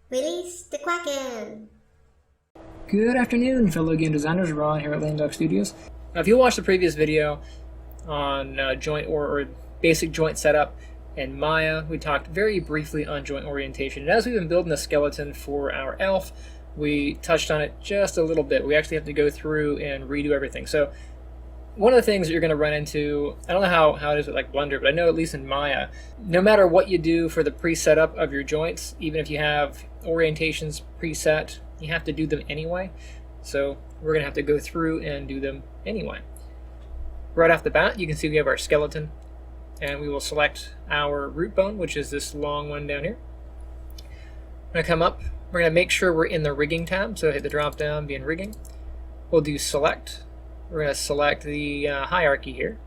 Release the Kraken! Good afternoon, fellow game designers. Ron here at Lame Duck Studios. Now, if you watched the previous video on joint or basic joint setup in Maya, we talked very briefly on joint orientation. And as we've been building the skeleton for our elf, we touched on it just a little bit. We actually have to go through and redo everything. So one of the things that you're going to run into, I don't know how it is with like Blender, but I know at least in Maya, no matter what you do for the pre-setup of your joints, even if you have orientations preset, you have to do them anyway. So we're going to have to go through and do them anyway. Right off the bat, you can see we have our skeleton, and we will select our root bone, which is this long one down here. I'm going to come up, we're going to make sure we're in the rigging tab, so hit the drop down, be in rigging. We'll do select. We're going to select the hierarchy here.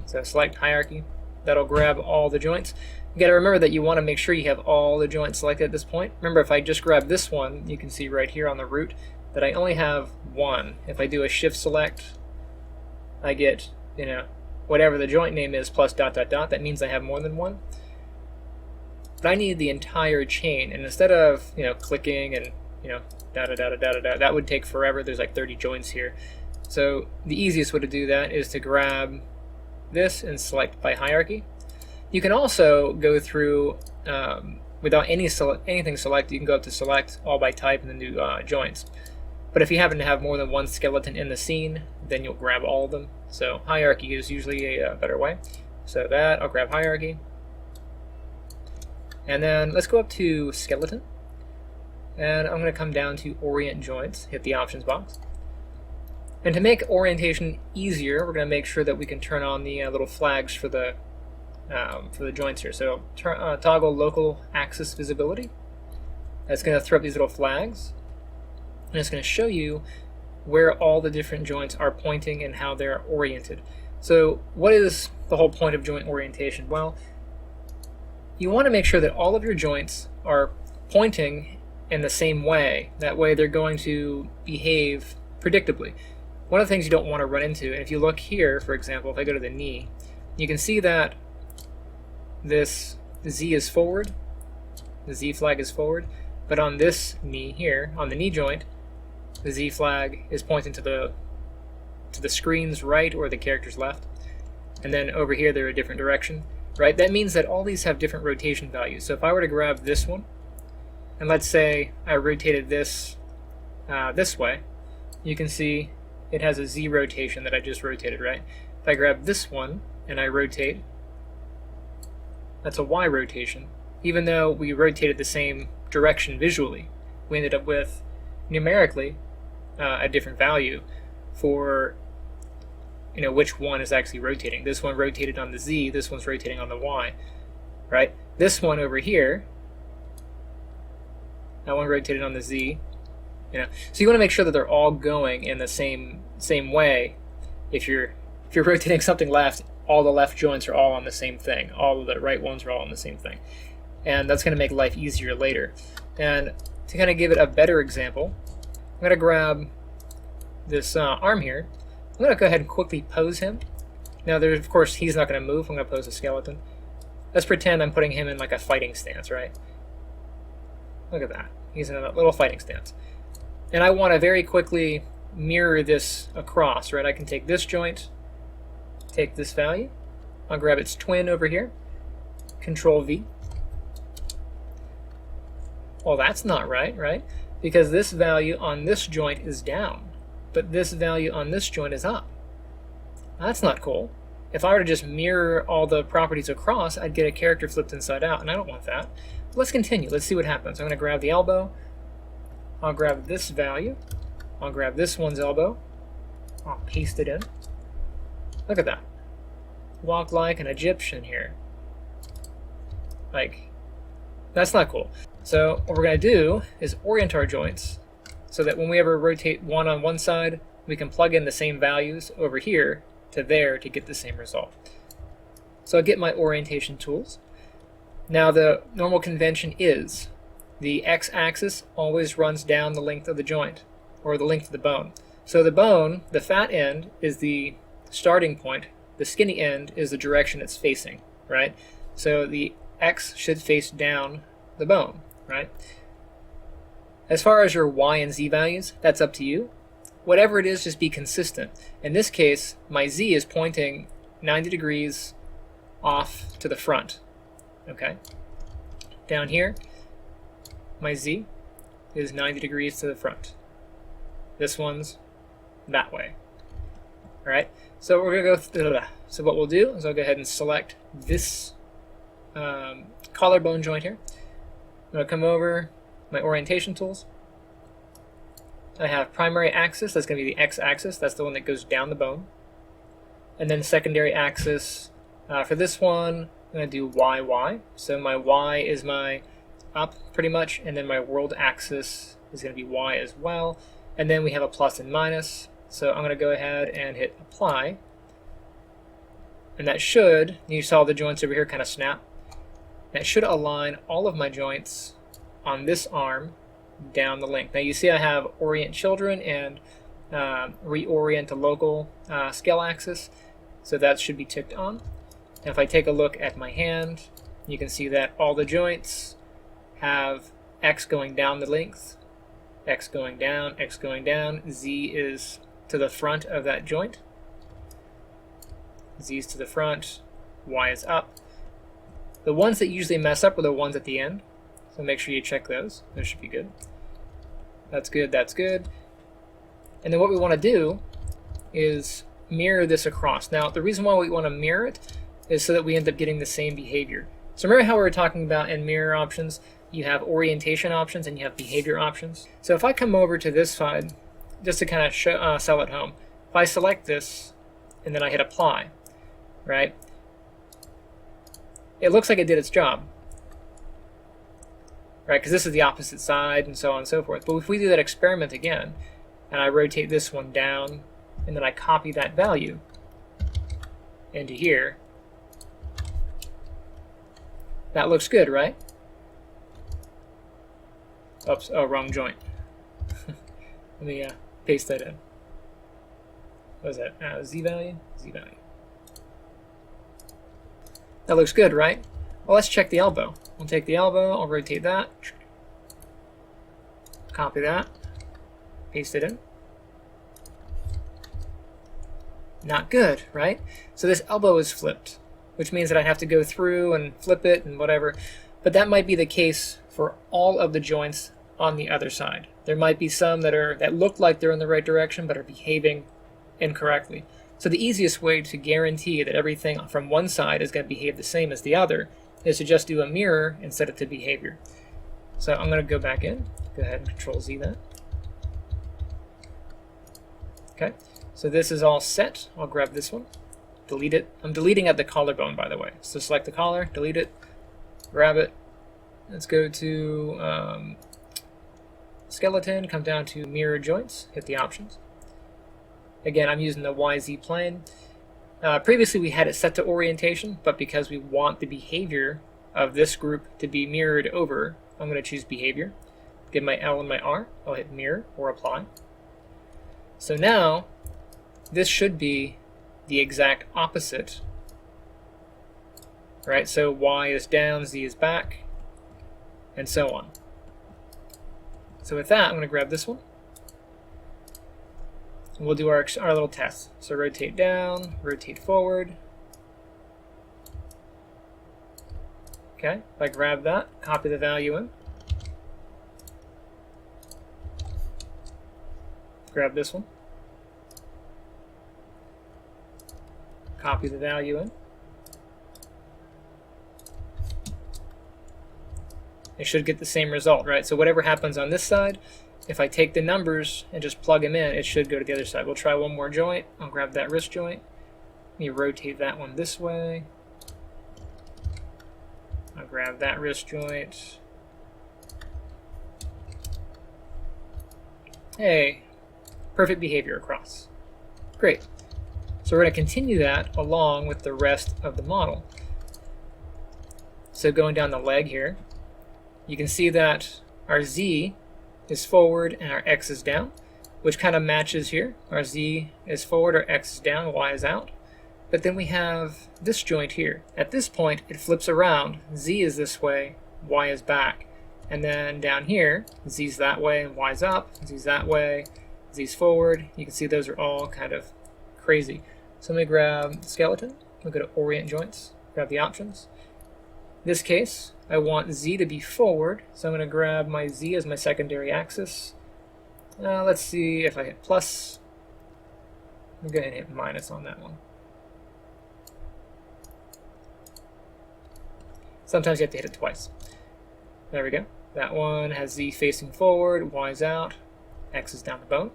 So select hierarchy. That'll grab all the joints. You got to remember that you want to make sure you have all the joints selected at this point. Remember, if I just grab this one, you can see right here on the root that I only have one. If I do a shift select, I get, whatever the joint name is plus ... That means I have more than one. But I need the entire chain, and instead of clicking and that would take forever. There's like 30 joints here. So the easiest way to do that is to grab this and select by hierarchy. You can also go through without anything selected. You can go up to select all by type and then do joints. But if you happen to have more than one skeleton in the scene, then you'll grab all of them. So hierarchy is usually a better way. So that, I'll grab hierarchy. And then let's go up to skeleton. And I'm going to come down to Orient Joints, hit the options box. And to make orientation easier, we're going to make sure that we can turn on the little flags for the joints here. So toggle local axis visibility. That's going to throw up these little flags, and it's going to show you where all the different joints are pointing and how they're oriented. So what is the whole point of joint orientation? Well, you want to make sure that all of your joints are pointing in the same way. That way they're going to behave predictably. One of the things you don't want to run into, and if you look here, for example, if I go to the knee, you can see that this Z is forward, the Z flag is forward, but on this knee here, on the knee joint, the Z flag is pointing to the screen's right or the character's left, and then over here they're a different direction, right? That means that all these have different rotation values. So if I were to grab this one, and let's say I rotated this this way, you can see it has a Z rotation that I just rotated, right? If I grab this one and I rotate, that's a Y rotation. Even though we rotated the same direction visually, we ended up with numerically a different value for which one is actually rotating. This one rotated on the Z, this one's rotating on the Y, right? This one over here, that one rotated on the Z. So you want to make sure that they're all going in the same way. If you're rotating something left, all the left joints are all on the same thing. All of the right ones are all on the same thing. And that's going to make life easier later. And to kind of give it a better example, I'm going to grab this arm here. I'm going to go ahead and quickly pose him. Now, of course, he's not going to move. I'm going to pose a skeleton. Let's pretend I'm putting him in like a fighting stance, right? Look at that. He's in a little fighting stance. And I want to very quickly mirror this across, right? I can take this joint, take this value, I'll grab its twin over here, Control V. Well, that's not right? Because this value on this joint is down, but this value on this joint is up. That's not cool. If I were to just mirror all the properties across, I'd get a character flipped inside out, and I don't want that. Let's continue. Let's see what happens. I'm going to grab the elbow. I'll grab this value. I'll grab this one's elbow. I'll paste it in. Look at that. Walk like an Egyptian here. Like, that's not cool. So what we're going to do is orient our joints so that when we ever rotate one on one side, we can plug in the same values over here to there to get the same result. So I'll get my orientation tools. Now the normal convention is the x-axis always runs down the length of the joint, or the length of the bone. So the bone, the fat end, is the starting point. The skinny end is the direction it's facing, right? So the x should face down the bone. right? As far as your y and z values, that's up to you. Whatever it is, just be consistent. In this case, my z is pointing 90 degrees off to the front, okay? Down here, my z is 90 degrees to the front. This one's that way, all right? So we're gonna go, so what we'll do is I'll go ahead and select this collarbone joint here. I'm gonna come over my orientation tools. I have primary axis, that's gonna be the x-axis, that's the one that goes down the bone. And then secondary axis, for this one, I'm gonna do y. So my y is my up pretty much, and then my world axis is gonna be y as well. And then we have a plus and minus. So I'm gonna go ahead and hit apply. And that should, you saw the joints over here kind of snap. That should align all of my joints on this arm down the length. Now you see I have orient children and reorient to local scale axis. So that should be ticked on. Now if I take a look at my hand, you can see that all the joints have x going down the length, x going down, z is to the front of that joint, z is to the front, y is up. The ones that usually mess up are the ones at the end, so make sure you check those. Those should be good. That's good, that's good. And then what we want to do is mirror this across. Now the reason why we want to mirror it is so that we end up getting the same behavior. So remember how we were talking about in mirror options, you have orientation options and you have behavior options. So if I come over to this side, just to kind of sell it home, if I select this and then I hit apply, right? It looks like it did its job, right? Because this is the opposite side and so on and so forth. But if we do that experiment again, and I rotate this one down, and then I copy that value into here, that looks good, right? Oops, oh, wrong joint. Let me paste that in. What is that? Z value? Z value. That looks good, right? Well, let's check the elbow. We'll take the elbow, I'll rotate that, copy that, paste it in. Not good, right? So this elbow is flipped, which means that I have to go through and flip it and whatever. But that might be the case for all of the joints on the other side. There might be some that look like they're in the right direction but are behaving incorrectly. So the easiest way to guarantee that everything from one side is going to behave the same as the other is to just do a mirror and set it to behavior. So I'm going to go back in, go ahead and Control Z that. Okay, so this is all set. I'll grab this one, delete it. I'm deleting at the collarbone, by the way. So select the collar, delete it, grab it. Let's go to skeleton, come down to mirror joints, hit the options. Again, I'm using the YZ plane. Previously we had it set to orientation, but because we want the behavior of this group to be mirrored over, I'm going to choose behavior. Get my L and my R, I'll hit mirror or apply. So now, this should be the exact opposite, right? So Y is down, Z is back, and so on. So with that, I'm going to grab this one. And we'll do our little test. So rotate down, rotate forward. Okay, if I grab that, copy the value in. Grab this one. Copy the value in. It should get the same result, right? So whatever happens on this side, if I take the numbers and just plug them in, it should go to the other side. We'll try one more joint. I'll grab that wrist joint. Let me rotate that one this way. I'll grab that wrist joint. Hey, perfect behavior across. Great. So we're going to continue that along with the rest of the model. So going down the leg here, you can see that our Z is forward and our X is down, which kind of matches here. Our Z is forward, our X is down, Y is out. But then we have this joint here. At this point, it flips around. Z is this way, Y is back. And then down here, Z's that way and Y's up, Z's that way, Z's forward. You can see those are all kind of crazy. So let me grab skeleton, we'll go to Orient Joints, grab the options. In this case, I want Z to be forward, so I'm going to grab my Z as my secondary axis. Let's see if I hit plus. I'm going to hit minus on that one. Sometimes you have to hit it twice. There we go. That one has Z facing forward, Y's out, X is down the bone,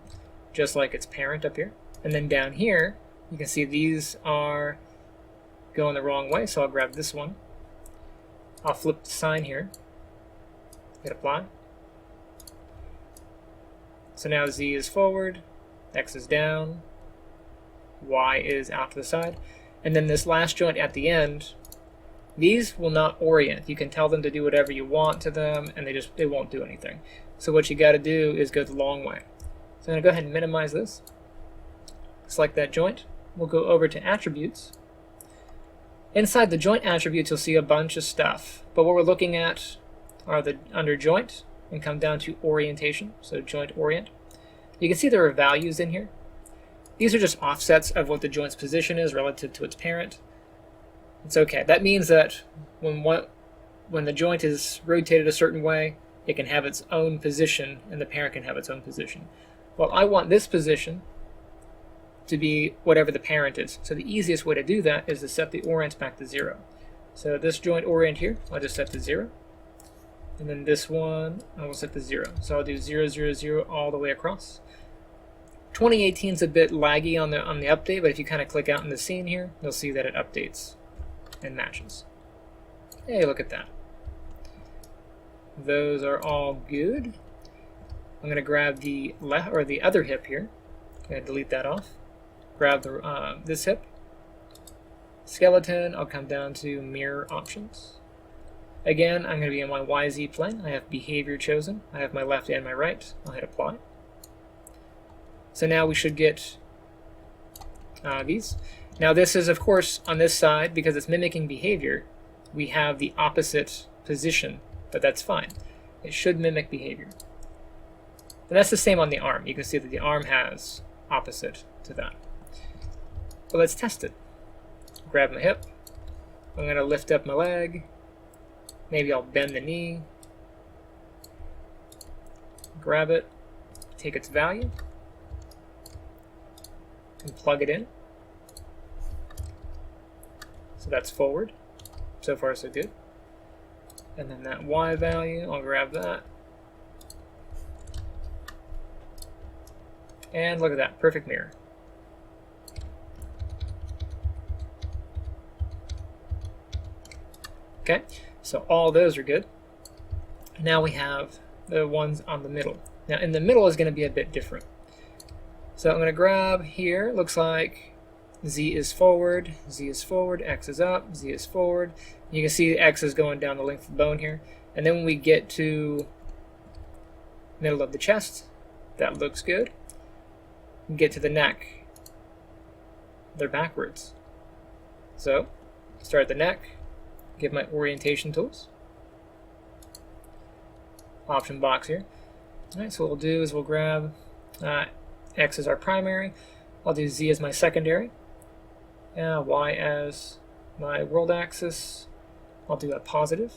just like its parent up here. And then down here, you can see these are going the wrong way, so I'll grab this one. I'll flip the sign here, hit apply. So now Z is forward, X is down, Y is out to the side. And then this last joint at the end, these will not orient. You can tell them to do whatever you want to them, and they won't do anything. So what you got to do is go the long way. So I'm going to go ahead and minimize this. Select that joint. We'll go over to attributes. Inside the joint attributes, you'll see a bunch of stuff. But what we're looking at are under joint, and come down to orientation, so joint orient. You can see there are values in here. These are just offsets of what the joint's position is relative to its parent. It's okay. That means that when the joint is rotated a certain way, it can have its own position, and the parent can have its own position. Well, I want this position to be whatever the parent is. So the easiest way to do that is to set the orient back to 0. So this joint orient here, I'll just set to 0. And then this one, I will set to 0. So I'll do 0, 0, 0 all the way across. 2018 is a bit laggy on the update, but if you kind of click out in the scene here, you'll see that it updates and matches. Hey, look at that. Those are all good. I'm going to grab the left or the other hip here. I'm going to delete that off. Grab the this hip. Skeleton, I'll come down to mirror options. Again, I'm going to be in my YZ plane. I have behavior chosen. I have my left and my right. I'll hit apply. So now we should get these. Now this is, of course, on this side, because it's mimicking behavior, we have the opposite position, but that's fine. It should mimic behavior. And that's the same on the arm. You can see that the arm has opposite to that. But let's test it. Grab my hip. I'm going to lift up my leg. Maybe I'll bend the knee. Grab it. Take its value. And plug it in. So that's forward. So far so good. And then that Y value, I'll grab that. And look at that, perfect mirror. Okay, so all those are good. Now we have the ones on the middle. Now in the middle is going to be a bit different. So I'm going to grab here, looks like Z is forward, X is up, Z is forward. You can see X is going down the length of the bone here. And then when we get to middle of the chest, that looks good. Get to the neck, they're backwards. So start at the neck, get my orientation tools. Option box here. Alright, so what we'll do is we'll grab X as our primary. I'll do Z as my secondary. Y as my world axis. I'll do a positive.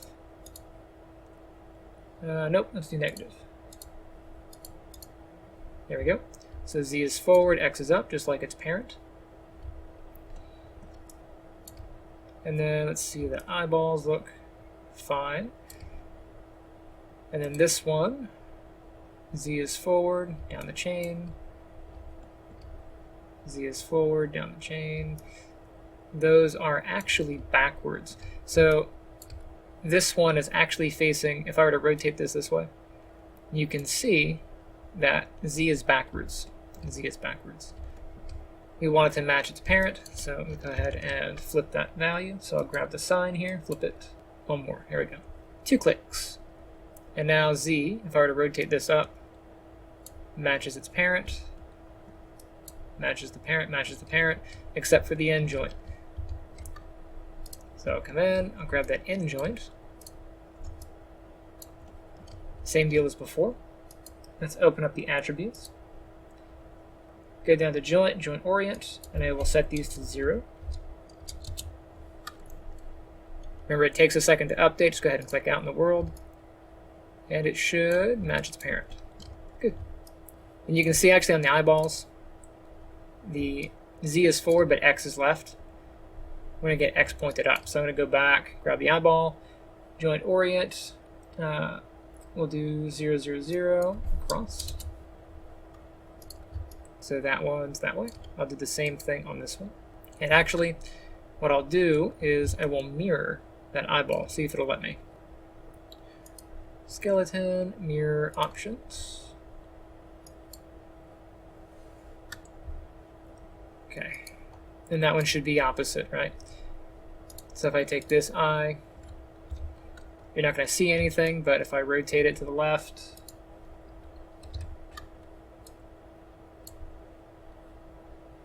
Nope, let's do negative. There we go. So Z is forward, X is up, just like its parent. And then let's see, the eyeballs look fine. And then this one, Z is forward, down the chain. Z is forward, down the chain. Those are actually backwards. So this one is actually facing, if I were to rotate this way, you can see that Z is backwards. Z is backwards. We want it to match its parent, so I'm going to go ahead and flip that value. So I'll grab the sign here, flip it one more. Here we go. 2 clicks. And now Z, if I were to rotate this up, matches its parent, matches the parent, except for the end joint. So I'll come in, I'll grab that end joint, Same deal as before. Let's open up the attributes. Go down to joint, joint orient, and I will set these to 0. Remember, it takes a second to update. Just go ahead and click out in the world, and it should match its parent. Good. And you can see actually on the eyeballs, the Z is forward, but X is left. We're going to get X pointed up. So I'm going to go back, grab the eyeball, joint orient. We'll do 0, 0, 0 across. So that one's that way. I'll do the same thing on this one. And actually, what I'll do is I will mirror that eyeball, see if it'll let me. Skeleton, mirror options. Okay. And that one should be opposite, right? So if I take this eye, you're not going to see anything, but if I rotate it to the left,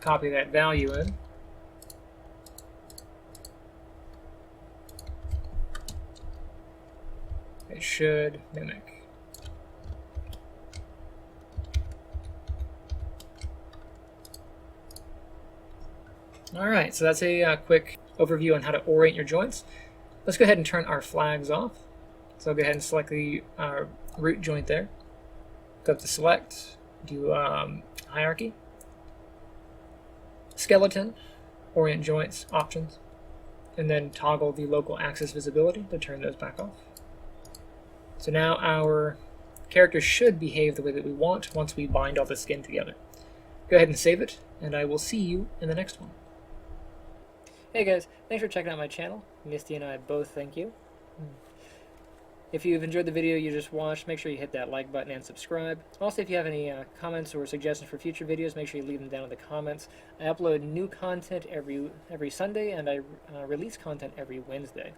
copy that value in, it should mimic. Alright, so that's a quick overview on how to orient your joints. Let's go ahead and turn our flags off. So I'll go ahead and select the root joint there. Go up to select, do hierarchy, skeleton, orient joints options, and then toggle the local axis visibility to turn those back off. So now our character should behave the way that we want once we bind all the skin together. Go ahead and save it, and I will see you in the next one. Hey guys, thanks for checking out my channel. Misty and I both thank you. If you've enjoyed the video you just watched, make sure you hit that like button and subscribe. Also, if you have any comments or suggestions for future videos, make sure you leave them down in the comments. I upload new content every Sunday, and I release content every Wednesday.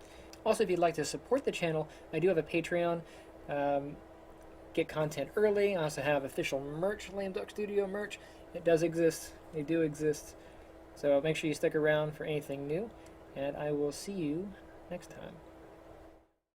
Also, if you'd like to support the channel, I do have a Patreon. Get content early. I also have official merch, Lame Duck Studio merch. It does exist. They do exist. So make sure you stick around for anything new, and I will see you next time.